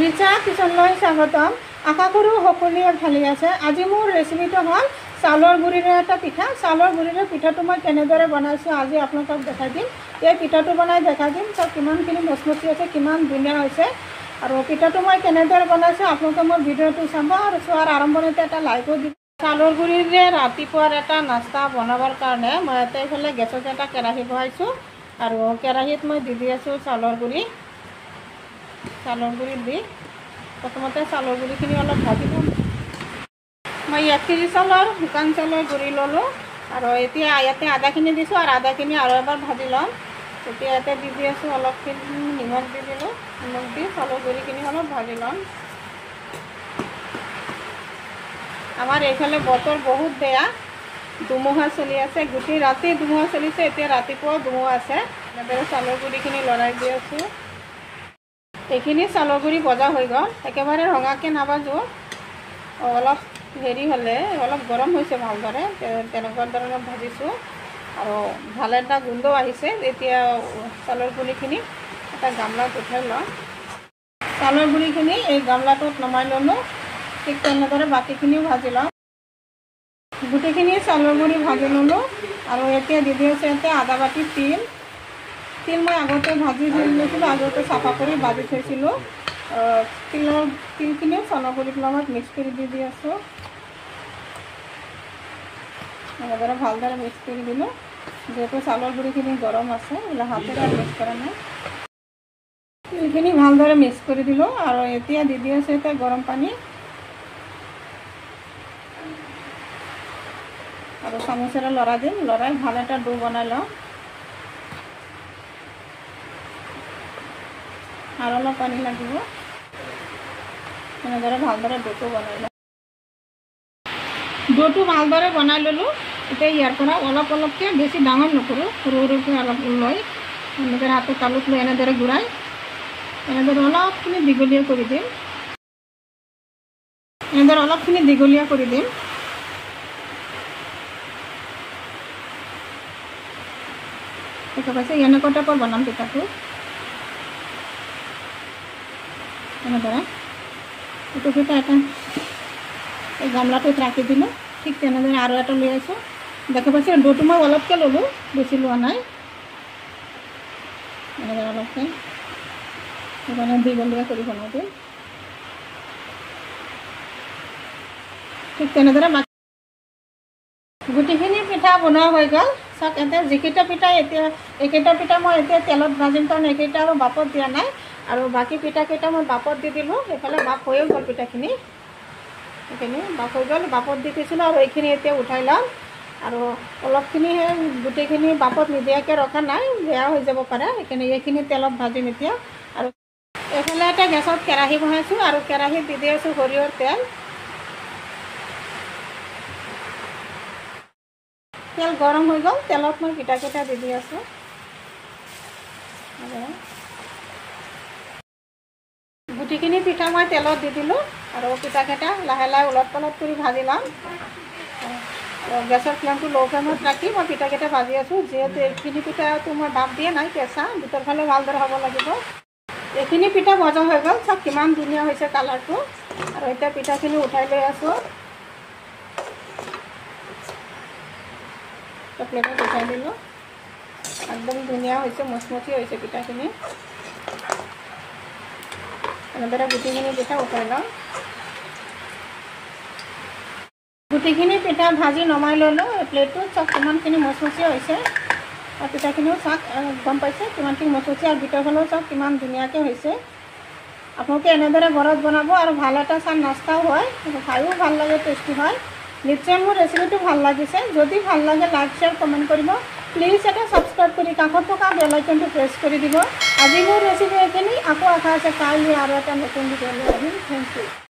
ৰিচা কিচনলৈ স্বাগতম। আশা কৰোঁ সকলোৱে ভালে আছে। আজি মোৰ ৰেচিপিটো হ'ল চাউলৰ গুড়িৰে এটা পিঠা। চাউলৰ গুড়িৰে পিঠাটো মই কেনেদৰে বনাইছোঁ আজি আপোনালোকক দেখাই দিম। এই পিঠাটো বনাই দেখাই দিম চব কিমানখিনি মচমচি আছে, কিমান ধুনীয়া হৈছে। আৰু পিঠাটো মই কেনেদৰে বনাইছোঁ আপোনালোকে মোৰ ভিডিঅ'টো চাব আৰু চোৱাৰ আৰম্ভণিতে এটা লাইকো দিব। চাউলৰ গুড়িৰে ৰাতিপুৱাৰ এটা নাস্তা বনাবৰ কাৰণে মই ইয়াতে এইফালে গেছত এটা কেৰাহী বহাইছোঁ আৰু কেৰাহীত মই দি আছোঁ চাউলৰ গুড়ি। চাউলৰ গুড়ি দি প্ৰথমতে চাউলৰ গুড়িখিনি অলপ ভাজি ল'ম। মই 1 কেজি চাউলৰ শুকান চাউলৰ গুড়ি ল'লোঁ আৰু এতিয়া ইয়াতে আদাখিনি দিছোঁ আৰু আদাখিনি আৰু এবাৰ ভাজি ল'ম। এতিয়া ইয়াতে দি আছোঁ অলপখিনি নিমখ দি দিলোঁ। নিমখ দি চাউলৰ গুড়িখিনি অলপ ভাজি ল'ম। আমাৰ এইফালে বতৰ বহুত বেয়া, ধুমুহা চলি আছে, গোটেই ৰাতি ধুমুহা চলিছে। এতিয়া ৰাতিপুৱাও ধুমুহা আছে। এনেদৰে চাউলৰ গুড়িখিনি লৰাই দি আছোঁ। এইখিনি চাউলৰ গুড়ি ভজা হৈ গ'ল, একেবাৰে ৰঙাকৈ নাভাজোঁ। অলপ হেৰি হ'লে অলপ গৰম হৈছে ভালদৰে, তেনেকুৱা ধৰণে ভাজিছোঁ আৰু ভাল এটা গোন্ধ আহিছে। এতিয়া চাউলৰ গুড়িখিনি এটা গামলাত উঠাই লওঁ। চাউলৰ গুড়িখিনি এই গামলাটোত নমাই ল'লোঁ। ঠিক তেনেদৰে বাকীখিনিও ভাজি লওঁ। গোটেইখিনি চাউলৰ গুড়ি ভাজি ল'লোঁ আৰু এতিয়া দি আছোঁ ইয়াতে আধা বাটি তিল মই আগতে ভাজি লৈছিলোঁ, আগতে চাফা কৰি ভাজি থৈছিলোঁ। তিলখিনিও চাউলৰ গুড়িৰ লগত মিক্স কৰি দি আছোঁ। এনেদৰে ভালদৰে মিক্স কৰি দিলোঁ। যিহেতু চাউলৰ গুড়িখিনি গৰম আছে, এইবিলাক হাতেৰে মিক্স কৰা নাই। তিলখিনি ভালদৰে মিক্স কৰি দিলোঁ আৰু এতিয়া দি আছোঁ এতিয়া গৰম পানী আৰু চামুচেৰে লৰাই দিম। লৰাই ভাল এটা ডো বনাই লওঁ আৰু অলপ পানী লাগিব। এনেদৰে ভালদৰে ডোটো বনাই লওঁ। ডোটো ভালদৰে বনাই ল'লোঁ। এতিয়া ইয়াৰ পৰা অলপ অলপকৈ, বেছি ডাঙৰ নকৰোঁ, সৰু সৰুকৈ অলপ লৈ এনেদৰে হাতৰ তালুত লৈ এনেদৰে ঘূৰাই এনেদৰে অলপখিনি দীঘলীয়া কৰি দিম। এনেদৰে অলপখিনি দীঘলীয়া কৰি দিম। দেখা পাইছে, এনেকুৱা টাইপৰ বনাম পিঠাটো। এনেদৰে এইটো পিঠা এটা এই গামলাটোত ৰাখি দিলোঁ। ঠিক তেনেদৰে আৰু এটা লৈ আছোঁ। দেখা পাইছে ডোটো মই অলপকৈ ল'লোঁ, বেছি লোৱা নাই। এনেদৰে অলপকৈ সেইকাৰণে দীঘলীয়া কৰি বনাই দিম। ঠিক তেনেদৰে গোটেইখিনি পিঠা বনোৱা হৈ গ'ল। চাওক এতিয়া যিকেইটা পিঠা, এতিয়া এইকেইটা পিঠা মই এতিয়া তেলত ভাজিম কাৰণ এইকেইটা আৰু বাপত দিয়া নাই। আৰু বাকী পিঠাকেইটা মই বাপত দি দিলোঁ। সেইফালে বাপ হৈও গ'ল পিঠাখিনি, সেইখিনি বাপ হৈ গ'ল। বাপত দি দিছিলোঁ আৰু এইখিনি এতিয়া উঠাই ল'ম। আৰু অলপখিনিহে, গোটেইখিনি বাপত নিদিয়াকৈ ৰখা নাই, বেয়া হৈ যাব পাৰে। সেইখিনি এইখিনি তেলত ভাজিম এতিয়া। আৰু এইফালে এটা গেছত কেৰাহী বহাইছোঁ আৰু কেৰাহীত দি আছোঁ সৰিয়হৰ তেল। তেল গৰম হৈ গ'ল। তেলত মই পিঠাকেইটা দি আছোঁ। গুটিখিনি পিঠা মই তেলত দি দিলোঁ আৰু পিঠাকেইটা লাহে লাহে ওলট পালট কৰি ভাজি ল'ম। গেছৰ ফ্লেমটো ল' ফ্লেমত ৰাখি মই পিঠাকেইটা ভাজি আছোঁ। যিহেতু এইখিনি পিঠাটো মই ভাপ দিয়া নাই, কেঁচা, ভিতৰ ফালে ভালদৰে হ'ব লাগিব। এইখিনি পিঠা ভজা হৈ গ'ল। চাওক কিমান ধুনীয়া হৈছে কালাৰটো। আৰু এতিয়া পিঠাখিনি উঠাই লৈ আছোঁ। প্লেটত উঠাই দিলোঁ। একদম ধুনীয়া হৈছে, মচমচি হৈছে পিঠাখিনি। এনেদৰে গোটেইখিনি পিঠা উঠাই লওঁ। গোটেইখিনি পিঠা ভাজি নমাই ল'লোঁ প্লেটটোত। চাওক কিমানখিনি মচমচি হৈছে আৰু পিঠাখিনিও চাওক গম পাইছে কিমানখিনি মচমচি, আৰু ভিতৰ ফালেও চাওক কিমান ধুনীয়াকৈ হৈছে। আপোনালোকে এনেদৰে ঘৰত বনাব আৰু ভাল এটা চাহ নাস্তাও হয়, খায়ো ভাল লাগে, টেষ্টি হয়। নিশ্চয় মোৰ ৰেচিপিটো ভাল লাগিছে। যদি ভাল লাগে লাইক, শ্বেয়াৰ, কমেণ্ট কৰিব। প্লিজ এটা ছাবস্ক্ৰাইব কৰি কাষত থকা বেল আইকনটো প্ৰেছ কৰি দিব। আজি মোৰ ৰেচিপি এইখিনি। আকৌ আশা আছে কাইলৈ আৰু এটা নতুন ভিডিঅ' লৈ আহিম। Thank U.